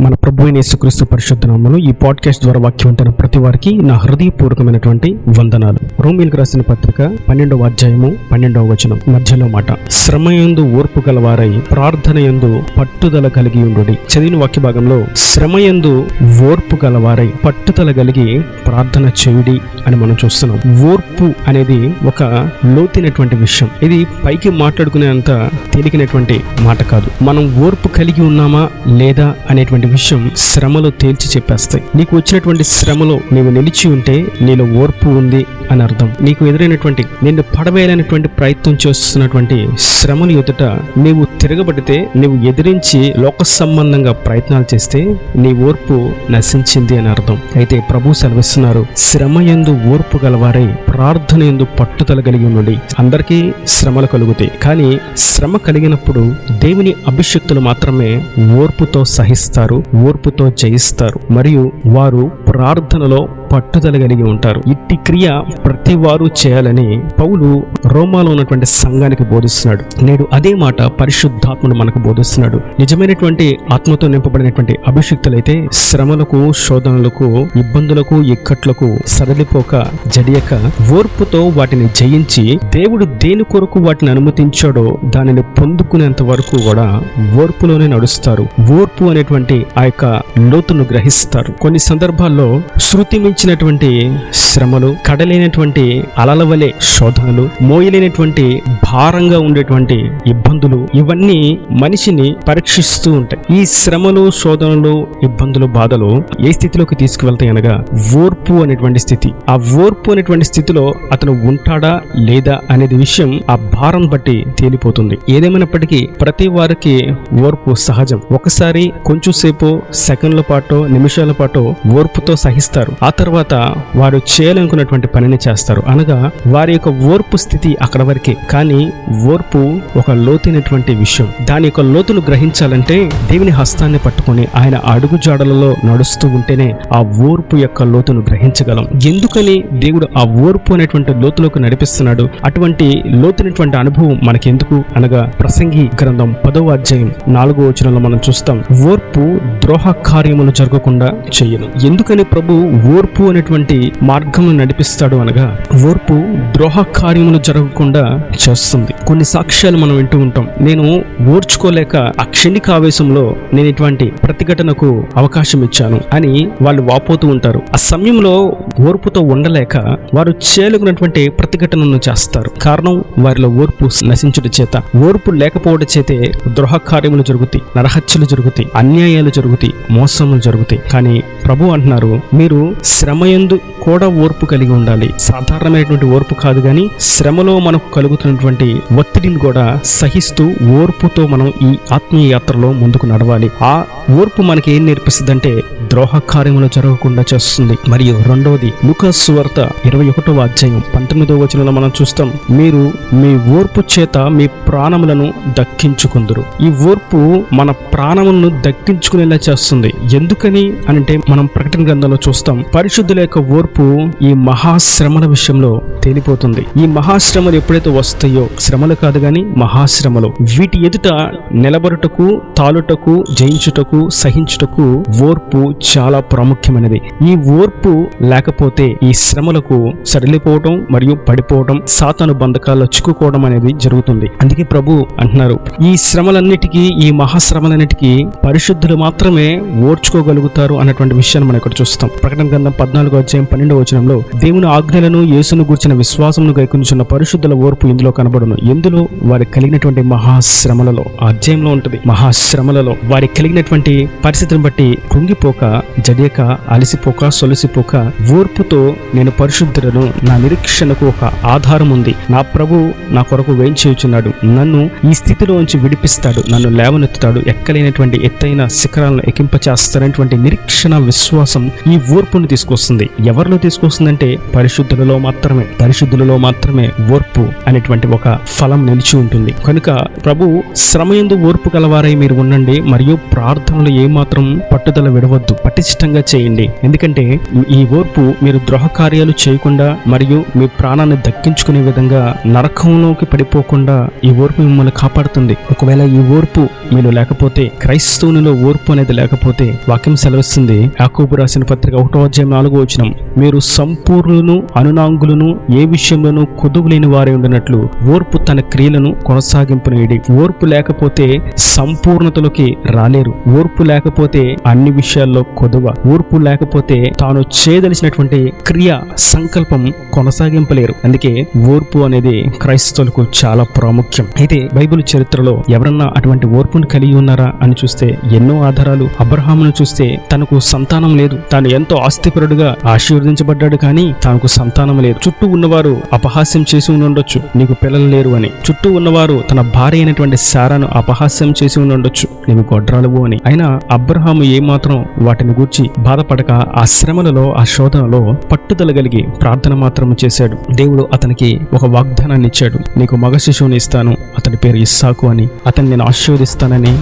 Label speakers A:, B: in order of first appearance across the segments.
A: మన ప్రభువైన యేసుక్రీస్తు పరిశుద్ధ నామములో ఈ పాడ్కాస్ట్ ద్వారా వాక్యం వింటున్న ప్రతి వారికి నా హృదయపూర్వకమైనటువంటి వందనాలు. రోమీయులకు రాసిన పత్రిక 12వ అధ్యాయము 12వ వచనం మధ్యలో మాట, శ్రమయందు ఓర్పు గలవారై ప్రార్థనయందు పట్టుదల కలిగి ఉండుడి. చదివిన వాక్య భాగంలో శ్రమయందు ఓర్పు గలవారై పట్టుదల కలిగి ప్రార్థన చేయుడి అని మనం చూస్తున్నాం. ఓర్పు అనేది ఒక లోతైనటువంటి విషయం. ఇది పైకి మాట్లాడుకునేంత తేలికైనటువంటి మాట కాదు. మనం ఓర్పు కలిగి ఉన్నామా లేదా అనేటువంటి విషయం శ్రమలో తేల్చి చెప్పేస్తాయి. నీకు వచ్చినటువంటి శ్రమలో నీవు నిలిచి ఉంటే నీలో ఓర్పు ఉంది అని అర్థం. నీకు ఎదురైనటువంటి నిన్ను పడవేయాలనేటువంటి ప్రయత్నం చేస్తున్నటువంటి శ్రమలు ఎదుట నీవు తిరగబడితే, నీవు ఎదిరించి లోక సంబంధంగా ప్రయత్నాలు చేస్తే నీ ఓర్పు నశించింది అని అర్థం. అయితే ప్రభు సెలవిస్తున్నారు, శ్రమయందు ఓర్పు గలవారై ప్రార్థన యందు పట్టుదల కలిగి ఉండండి. అందరికీ శ్రమలు కలుగుతాయి, కానీ శ్రమ కలిగినప్పుడు దేవుని అభిషక్తులు మాత్రమే ఓర్పుతో సహిస్తారు, ఓర్పుతో జయిస్తారు, మరియు వారు ప్రార్థనలో పట్టుదల కలిగి ఉంటారు. ఇట్టి క్రియ ప్రతి వారు చేయాలని పౌలు రోమాలో ఉన్నటువంటి సంఘానికి బోధిస్తున్నాడు. నేడు అదే మాట పరిశుద్ధాత్ముడు మనకు బోధిస్తున్నాడు. నిజమైనటువంటి ఆత్మతో నింపబడినటువంటి అభిషిక్తులైతే శ్రమలకు, శోధనలకు, ఇబ్బందులకు, ఇక్కట్లకు సడలిపోక జడియక ఓర్పుతో వాటిని జయించి దేవుడు దేని కొరకు వాటిని అనుమతించాడో దానిని పొందుకునేంత వరకు కూడా ఓర్పులోనే నడుస్తారు. ఓర్పు అనేటువంటి ఆ యొక్క లోతును గ్రహిస్తారు. కొన్ని సందర్భాల్లో శృతి మించినటువంటి శ్రమలు, కడలేనటువంటి అలల వలె శోధనలు, మోయలేనటువంటి భారంగా ఉండేటువంటి ఇబ్బందులు, ఇవన్నీ మనిషిని పరీక్షిస్తూ ఉంటాయి. ఈ శ్రమలు, శోధనలు, ఇబ్బందులు, బాధలు ఏ స్థితిలోకి తీసుకువెళ్తాయి అనగా ఓర్పు అనేటువంటి స్థితి. ఆ ఓర్పు అనేటువంటి స్థితిలో అతను ఉంటాడా లేదా అనేది విషయం ఆ భారం బట్టి తేలిపోతుంది. ఏదేమైనప్పటికీ ప్రతి వారికి ఓర్పు సహజం. ఒకసారి కొంచెం సేపు, సెకండ్ల పాటు, నిమిషాల పాటు ఓర్పుతో సహిస్తారు. ఆ తర్వాత వారు చేయాలనుకున్నటువంటి పనిని చేస్తారు. అనగా వారి యొక్క ఓర్పు స్థితి అక్కడ వరకే. కానీ ఓర్పు ఒక లోతైనటువంటి విషయం. దాని యొక్క లోతును గ్రహించాలంటే దేవుని హస్తాన్ని పట్టుకొని ఆయన అడుగు జాడలలో నడుస్తూ ఉంటేనే ఆ ఓర్పు యొక్క లోతును గ్రహించగలం. ఎందుకని దేవుడు ఆ ఓర్పు అనేటువంటి లోతులోకి నడిపిస్తున్నాడు? అటువంటి లోతైనటువంటి అనుభవం మనకెందుకు అనగా ప్రసంగి గ్రంథం 10వ అధ్యాయం 4వ వచనంలో మనం చూస్తాం, ఓర్పు ద్రోహ కార్యములు జరగకుండా చెయ్యను. ఎందుకని ప్రభు ఓర్పు అనేటువంటి మార్గంలో నడిపిస్తాడు అనగా ఓర్పు ద్రోహ కార్యములు జరగకుండా చేస్తుంది. కొన్ని సాక్ష్యాలు మనం వింటూ ఉంటాం. నేను ఓర్చుకోలేక ఆ క్షణిక ఆవేశంలో నేను ఇటువంటి ప్రతిఘటనకు అవకాశం ఇచ్చాను అని వాళ్ళు వాపోతూ ఉంటారు. ఆ సమయంలో ఓర్పుతో ఉండలేక వారు చేయలేకున్నటువంటి ప్రతిఘటనను చేస్తారు. కారణం వారిలో ఓర్పు నశించుట చేత. ఓర్పు లేకపోవడం చేతే ద్రోహ కార్యములు జరుగుతాయి, నరహత్యలు జరుగుతాయి, అన్యాయాలు జరుగుతాయి, మోసములు జరుగుతాయి. కానీ ప్రభు అంటున్నారు, మీరు శ్రమయందు కూడా ఓర్పు కలిగి ఉండాలి. సాధారణమైనటువంటి ఓర్పు కాదు, కానీ శ్రమలో మనకు కలుగుతున్నటువంటి ఒత్తిడిని కూడా సహిస్తూ ఓర్పుతో మనం ఈ ఆత్మీయ యాత్రలో ముందుకు నడవాలి. ఆ ఓర్పు మనకి ఏం నేర్పిస్తుందంటే ద్రోహ కార్యములు జరగకుండా చేస్తుంది. మరియు రెండవది, లూకా సువార్త 21వ అధ్యాయం 19వ వచనంలో మనం చూస్తాం, మీరు మీ ఓర్పు చేత మీ ప్రాణములను దక్కించుకుందురు. ఈ ఓర్పు మన ప్రాణములను దక్కించుకునేలా చేస్తుంది. ఎందుకని అంటే మనం ప్రకటన గ్రంథంలో చూస్తాం, పరిశుద్ధుల యొక్క ఓర్పు ఈ మహాశ్రమల విషయంలో తేలిపోతుంది. ఈ మహాశ్రమలు ఎప్పుడైతే వస్తాయో, శ్రమలు కాదు గాని మహాశ్రమలు, వీటి ఎదుట నిలబడుటకు, తాలుటకు, జయించుటకు, సహించుటకు ఓర్పు చాలా ప్రాముఖ్యమైనది. ఈ ఓర్పు లేకపోతే ఈ శ్రమలకు సడలిపోవడం మరియు పడిపోవడం, సాతాను బంధకాల్లో చిక్కుకోవడం అనేది జరుగుతుంది. అందుకే ప్రభు అంటున్నారు, ఈ శ్రమలన్నిటికీ, ఈ మహాశ్రమలన్నిటికీ పరిశుద్ధులు మాత్రమే ఓర్చుకోగలుగుతారు అన్నటువంటి విషయాన్ని మనం ఇక్కడ చూస్తాం. ప్రకటన గ్రంథం 14వ అధ్యాయం 12వ వచనంలో దేవుని ఆజ్ఞలను, యేసును గూర్చిన విశ్వాసమును గైకొనుచున్న పరిశుద్ధుల ఓర్పు ఇందులో కనబడును. ఎందులో? వారికి కలిగినటువంటి మహాశ్రమలలో. ఆ అధ్యాయంలో ఉంటుంది, మహాశ్రమలలో వారికి కలిగినటువంటి పరిస్థితిని బట్టి కృంగిపోక, జడియక, అలసిపోక, సొలసిపోక ఓర్పుతో నేను పరిశుద్ధులను, నా నిరీక్షణకు ఒక ఆధారం ఉంది, నా ప్రభు నా కొరకు వేయించేయుచున్నాడు, నన్ను ఈ స్థితిలోంచి విడిపిస్తాడు, నన్ను లేవనెత్తుతాడు, ఎక్కలేనటువంటి ఎత్తైన శిఖరాలను ఎక్కింపచేస్తారనేటువంటి నిరీక్షణ, విశ్వాసం ఈ ఓర్పును తీసుకొస్తుంది. ఎవరిలో తీసుకొస్తుందంటే పరిశుద్ధులలో మాత్రమే. పరిశుద్ధులలో మాత్రమే ఓర్పు అనేటువంటి ఒక ఫలం నిలిచి ఉంటుంది. కనుక ప్రభు శ్రమయందు ఓర్పు గలవారై మీరు ఉండండి, మరియు ప్రార్థనలు ఏమాత్రం పట్టుదల విడవద్దు. పటిష్టంగా చేయండి. ఎందుకంటే ఈ ఓర్పు మీరు ద్రోహ కార్యాలు చేయకుండా మరియు మీ ప్రాణాన్ని దక్కించుకునే విధంగా నరకంలోకి పడిపోకుండా ఈ ఓర్పు మిమ్మల్ని కాపాడుతుంది. ఒకవేళ ఈ ఓర్పు మీలో లేకపోతే, క్రైస్తవునిలో ఓర్పు అనేది లేకపోతే, వాక్యం సెలవిస్తుంది యాకోబు రాసిన పత్రిక 1:4 మీరు సంపూర్ణులను అనునాంగులను ఏ విషయంలోనూ కొదువు లేని వారే ఉండినట్లు ఓర్పు తన క్రియలను కొనసాగింపునేడి. ఓర్పు లేకపోతే సంపూర్ణతలోకి రాలేరు. ఓర్పు లేకపోతే అన్ని విషయాల్లో కొదువ. ఓర్పు లేకపోతే తాను చేయదలిచినటువంటి క్రియ సంకల్పం కొనసాగింపలేరు. అందుకే ఓర్పు అనేది క్రైస్తవులకు చాలా ప్రాముఖ్యం. అయితే బైబిల్ చరిత్రలో ఎవరన్నా అటువంటి ఓర్పును కలిగి ఉన్నారా అని చూస్తే ఎన్నో ఆధారాలు. అబ్రహామును చూస్తే తనకు సంతానం లేదు. తాను ఎంతో ఆస్తిపరుడుగా ఆశీర్వదించబడ్డాడు, కానీ తనకు సంతానం లేదు. చుట్టూ ఉన్నవారు అపహాస్యం చేసి ఉండొచ్చు, నీకు పిల్లలు లేరు అని. చుట్టూ ఉన్నవారు తన భార్య అయినటువంటి శారాను అపహాస్యం చేసి ఉండొచ్చు, నీవు గొడ్రాలువు అని. అయినా అబ్రహాము ఏమాత్రం వాటిని గూర్చి బాధపడక ఆ శ్రమలలో, ఆ శోధనలో పట్టుదల కలిగి ప్రార్థన మాత్రం చేశాడు. దేవుడు అతనికి ఒక వాగ్దానాన్ని ఇచ్చాడు. నీకు మగ శిశువుని ఇస్తాను, అతని పేరు ఇస్సాకు అని. అతన్ని నేను ఆశీర్వదిస్తానని,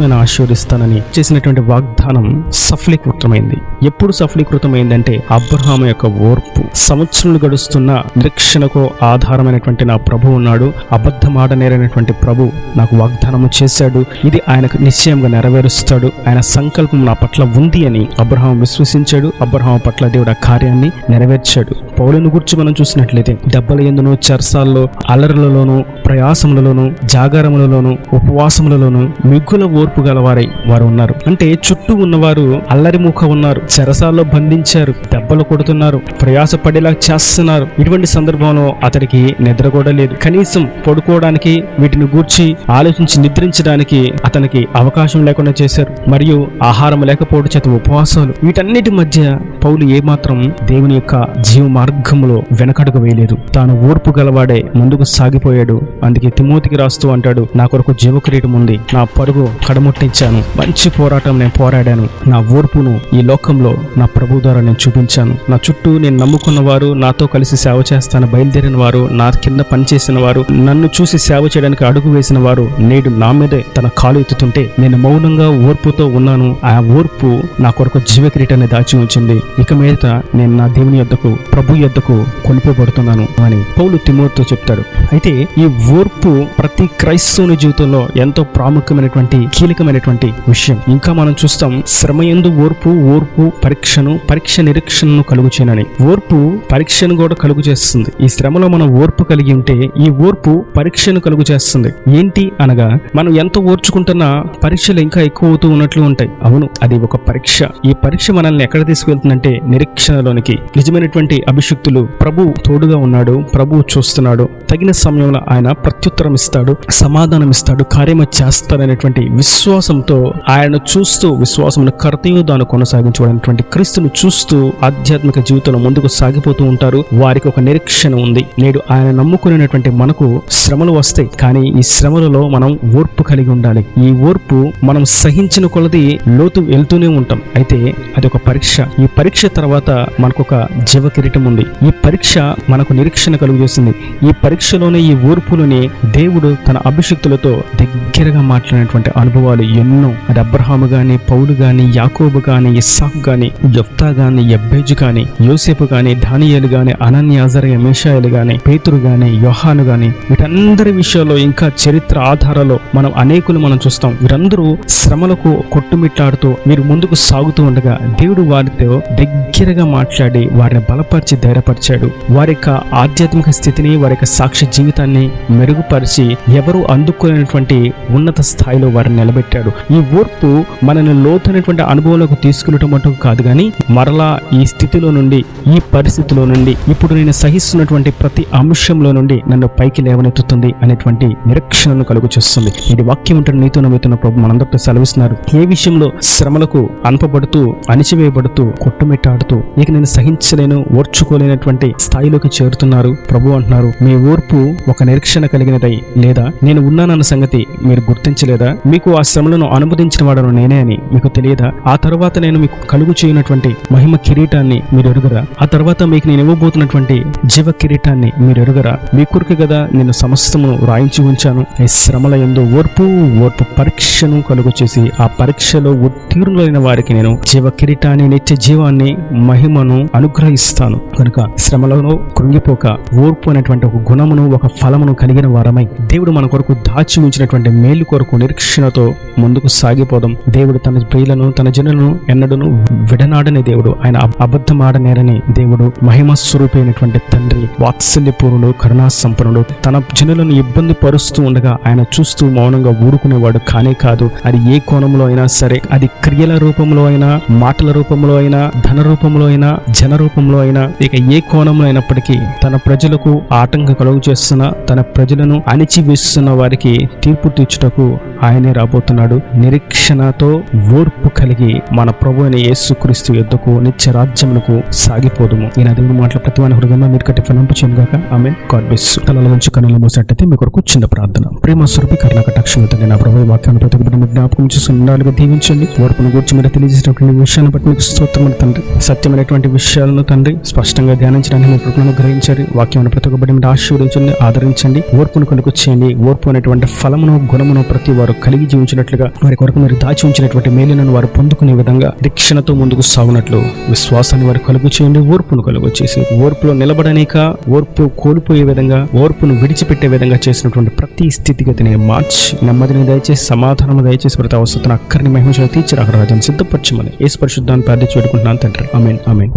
A: నేను ఆశీర్వదిస్తానని చేసినటువంటి వాగ్దానం సఫలీకృతమైంది. ఎప్పుడు సఫలీకృతమైందంటే అబ్రహాము యొక్క ఓర్పు. సంవత్సరాలు గడుస్తున్న నిరీక్షణకు ఆధారమైనటువంటి నా ప్రభు ఉన్నాడు. అబద్ధమాడనేరైనటువంటి ప్రభు నాకు వాగ్దానము చేశాడు. ఇది ఆయనకు నిశ్చయంగా నెరవేరుస్తాడు. ఆయన సంకల్పం నా పట్ల ఉంది అని అబ్రహాము విశ్వసించాడు. అబ్రహాము పట్ల దేవుడు ఆ కార్యాన్ని నెరవేర్చాడు. పౌలును గురించి మనం చూసినట్లయితే దెబ్బల యందును, చెరసాల్లో, అల్లర్లలోను, ప్రయాసములలోను, జాగారములలోను, ఉపవాసములలోను మిగుల ఓర్పు గలవారై వారు ఉన్నారు. అంటే చుట్టూ ఉన్నవారు అల్లరిముఖ ఉన్నారు, చెరసాల్లో బంధించారు, దెబ్బలు కొడుతున్నారు, ప్రయాస పడేలా చేస్తున్నారు. ఇటువంటి సందర్భంలో అతడికి నిద్ర కూడా లేదు. కనీసం పడుకోవడానికి, వీటిని గూర్చి ఆలోచించి నిద్రించడానికి అతనికి అవకాశం లేకుండా చేశారు. మరియు ఆహారం లేకపోవడం చేత ఉపవాసాలు. వీటన్నిటి మధ్య పౌలు ఏమాత్రం దేవుని యొక్క జీవ మార్గంలో వెనకడుగు వేయలేదు. తాను ఓర్పు గలవాడే ముందుకు సాగిపోయాడు. అందుకే తిమోతికి రాస్తూ అంటాడు, నా కొరకు జీవకిరీటం ఉంది, నా పరుగు కడముట్టించాను, మంచి పోరాటం నేను పోరాడాను, నా ఓర్పును ఈ లోకంలో నా ప్రభు ద్వారా నేను చూపించాను. నా చుట్టూ నేను నమ్ముకున్న వారు, నాతో కలిసి సేవ చేస్తాను బయలుదేరిన వారు, నా కింద పనిచేసిన వారు, నన్ను చూసి సేవ చేయడానికి అడుగు వేసిన వారు నేడు నా మీదే తన కాలు ఎత్తుతుంటే నేను మౌనంగా ఓర్పుతో ఉన్నాను. ఆ ఓర్పు నా కొరకు జీవకిరీటాన్ని దాచి ఉంచింది. ఇక మీద నేను నా దేవుని యొద్దకు, ప్రభు యొద్దకు కొనిపోబడుతున్నాను అని పౌలు తిమోతితో చెప్తాడు. అయితే ఈ ఓర్పు ప్రతి క్రైస్తవుని జీవితంలో ఎంతో ప్రాముఖ్యమైనటువంటి, కీలకమైనటువంటి విషయం. ఇంకా మనం చూస్తాం, శ్రమయందు ఓర్పు, ఓర్పు పరీక్ష నిరీక్షణను కలుగు చేయనని. ఓర్పు పరీక్షను కూడా కలుగు చేస్తుంది. ఈ శ్రమలో మనం ఓర్పు కలిగి ఉంటే ఈ ఓర్పు పరీక్షను కలుగు చేస్తుంది. ఏంటి అనగా, మనం ఎంత ఓర్చుకుంటున్నా పరీక్షలు ఇంకా ఎక్కువ అవుతూ ఉన్నట్లు ఉంటాయి. అవును, అది ఒక పరీక్ష. ఈ పరీక్ష మనల్ని ఎక్కడ తీసుకువెళ్తుందంటే నిరీక్షణలోనికి. నిజమైనటువంటి అభిషిక్తులు ప్రభు తోడుగా ఉన్నాడు, ప్రభు చూస్తున్నాడు, తగిన సమయంలో ఆయన ప్రత్యుత్తరం ఇస్తాడు, సమాధానం ఇస్తాడు, కార్యము చేస్తాడనేటువంటి విశ్వాసంతో ఆయన చూస్తూ, విశ్వాసమును కర్తయు దాన్ని కొనసాగించబడినటువంటి క్రీస్తును చూస్తూ ఆధ్యాత్మిక జీవితంలో ముందుకు సాగిపోతూ ఉంటారు. వారికి ఒక నిరీక్షణ ఉంది. నేడు ఆయన నమ్ముకునేటువంటి మనకు శ్రమలు వస్తాయి, కానీ ఈ శ్రమలలో మనం ఓర్పు కలిగి ఉండాలి. ఈ ఓర్పు మనం సహించిన కొలది లోతు వెళ్తూనే ఉంటాం. అయితే అది ఒక పరీక్ష. ఈ పరీక్ష తర్వాత మనకు ఒక జీవ కిరీటం ఉంది. ఈ పరీక్ష మనకు నిరీక్షణ కలుగు చేస్తుంది. ఈ పరీక్షలోనే, ఈ ఓర్పులోనే దేవుడు తన అభిషిక్తులతో దగ్గరగా మాట్లాడినటువంటి అనుభవాలు ఎన్నో. అది అబ్రహాము గాని, పౌలు గాని, యాకోబు గాని, ఇస్సాకు గాని, యెఫ్తా గాని, యబ్బేజు గాని, యోసేపు గాని, దానియేలు గాని, అనన్య, అజరయ, మీషాయేలు గాని, పేతురు గాని, యోహాను గాని, వీటందరి విషయాల్లో ఇంకా చరిత్ర ఆధారాల్లో మనం అనేకులు మనం చూస్తాం. వీరందరూ శ్రమలకు కొట్టుమిట్లాడుతూ మీరు ముందుకు సాగుతూ ఉండగా దేవుడు వారితో దగ్గరగా మాట్లాడి వారిని బలపరిచి ధైర్యపరిచాడు. వారి యొక్క ఆధ్యాత్మిక స్థితిని, వారి యొక్క సాక్ష్య జీవితాన్ని మెరుగుపరిచి ఎవరు అందుకునేటువంటి ఉన్నత స్థాయిలో వారిని నిలబెట్టాడు. ఈ ఓర్పు మనల్ని లోతైనటువంటి అనుభవంలోకి తీసుకునేటం కాదు, కానీ మరలా ఈ స్థితిలో నుండి, ఈ పరిస్థితిలో నుండి, ఇప్పుడు నేను సహిస్తున్నటువంటి ప్రతి అంశంలో నుండి నన్ను పైకి లేవనెత్తుతుంది అనేటువంటి నిరీక్షణను కలుగు చేస్తుంది. ఇది వాక్యం ఉంటే నీతో నమ్ముతున్న ప్రభు మనందరితో సెలవిస్తున్నారు. ఏ విషయంలో శ్రమలకు అనపబడుతూ, అణిచివేయబడుతూ, కొట్టుమిట్టాడుతూ ఇక నేను సహించలేను, ఓర్చుకోలేనటువంటి స్థాయిలోకి చేరుతున్నారు. ప్రభు అంటున్నారు, మీ ఓర్పు ఒక నిరీక్షణ కలిగినదై లేదా నేను ఉన్నానన్న సంగతి మీరు గుర్తించలేదా? మీకు ఆ శ్రమలను అనుమతించిన వాడను నేనే అని మీకు తెలియదా? ఆ తర్వాత నేను మీకు కలుగు చేయనటువంటి మహిమ కిరీటాన్ని మీరు ఎరుగరా? ఆ తర్వాత మీకు నేను ఇవ్వబోతున్నటువంటి జీవ కిరీటాన్ని మీరు ఎరుగరా? మీ కొరకు కదా నేను సమస్తమును రాయించి ఉంచాను. ఈ శ్రమల యందు ఓర్పు పరీక్షను కలుగు చేసి ఆ పరీక్షలో ఉత్తీర్ణులైన వారికి వారికి నేను జీవ కిరీటాన్ని, నిత్య జీవాన్ని, మహిమను అనుగ్రహిస్తాను. కనుక శ్రమలలో కృంగిపోక ఓర్పు అనేటువంటి ఒక గుణమును, ఒక ఫలమును కలిగిన వారమై దేవుడు మన కొరకు దాచి ఉంచినటువంటి మేలు కొరకు నిరీక్షణతో ముందుకు సాగిపోదాం. దేవుడు తన ప్రియులను, తన జనులను ఎన్నడూను విడనాడని దేవుడు. ఆయన అబద్ధమాడనేరని దేవుడు. మహిమ స్వరూపి అయినటువంటి తండ్రి, వాత్సల్యపూర్ణుడు, కరుణా సంపన్నుడు. తన జనులను ఇబ్బంది పరుస్తూ ఉండగా ఆయన చూస్తూ మౌనంగా ఊరుకునేవాడు కానే కాదు. అది ఏ కోణంలో అయినా సరే, అది క్రియల రూపంలో అయినా, మాటల రూపంలో అయినా, ధన రూపంలో అయినా, జన రూపంలో అయినా, ఇక ఏ కోణంలో అయినప్పటికీ తన ప్రజలకు ఆటంకం కలుగు చేస్తున్న, తన ప్రజలను అణిచివేస్తున్న వారికి తీర్పు తీర్చుటకు ఆయనే రాబోతున్నాడు. నిరీక్షణతో ఓర్పు కలిగి మన ప్రభు అయిన యేసుక్రీస్తు యుద్ధకు, నిత్య రాజ్యమునకు సాగిపోదుము. ఈ దేవుని మాటల ప్రతి వాని హృదయంలో మీరు కట్టి ఫలింపు చేయనుగాక. ఆమేన్. God bless you. తలల నుంచి కన్నులు మూసినట్టయితే మీ కొరకు చిన్న ప్రార్థన. ప్రేమ స్వరూపి కరుణాకటాక్షముతో నా ప్రభు వాక్యాన్ని ప్రతి బిడ్డను జ్ఞాపకం చేసుకున్నాలుగా దీవించండి. ఓర్పును గురించి మీరు తెలియజేసినటువంటి విషయాన్ని బట్టి మీకు స్తోత్రములు తండ్రి. సత్యమైనటువంటి విషయాలను తండ్రి స్పష్టంగా ధ్యానించడానికి మీ కృపను గ్రహించండి. వాక్యాన్ని ప్రతి ఒక్క బిడ్డను ఆశీర్వదించండి, ఆదరించండి. ఓర్పును కలుగు చేయండి. ఓర్పు అనేటువంటి ఫలమును, గుణమును ప్రతి వారు కలిగి జీవించినట్లుగా వారి కొరకు మీరు దాచి ఉంచినటువంటి మేలులను వారు పొందుకునే విధంగా దీక్షణతో ముందుకు సాగునట్లు విశ్వాసాన్ని వారు కలుగు చేయండి. ఓర్పును కలుగు చేసి ఓర్పులో నిలబడనేక, ఓర్పు కోల్పోయే విధంగా, ఓర్పును విడిచిపెట్టే విధంగా చేసినటువంటి ప్రతి స్థితిగతిని మార్చి నెమ్మదిని దయచేసి, సమాధానం దయచేసి ప్రతి అవసరతను అక్కడిని మహిమ తీర్చి రాజాన్ని సిద్ధపరచమని యేసు పరిశుద్ధాన్ని ప్రార్థించి వేడుకుంటున్నాను తండ్రి. ఆమేన్. ఆమేన్.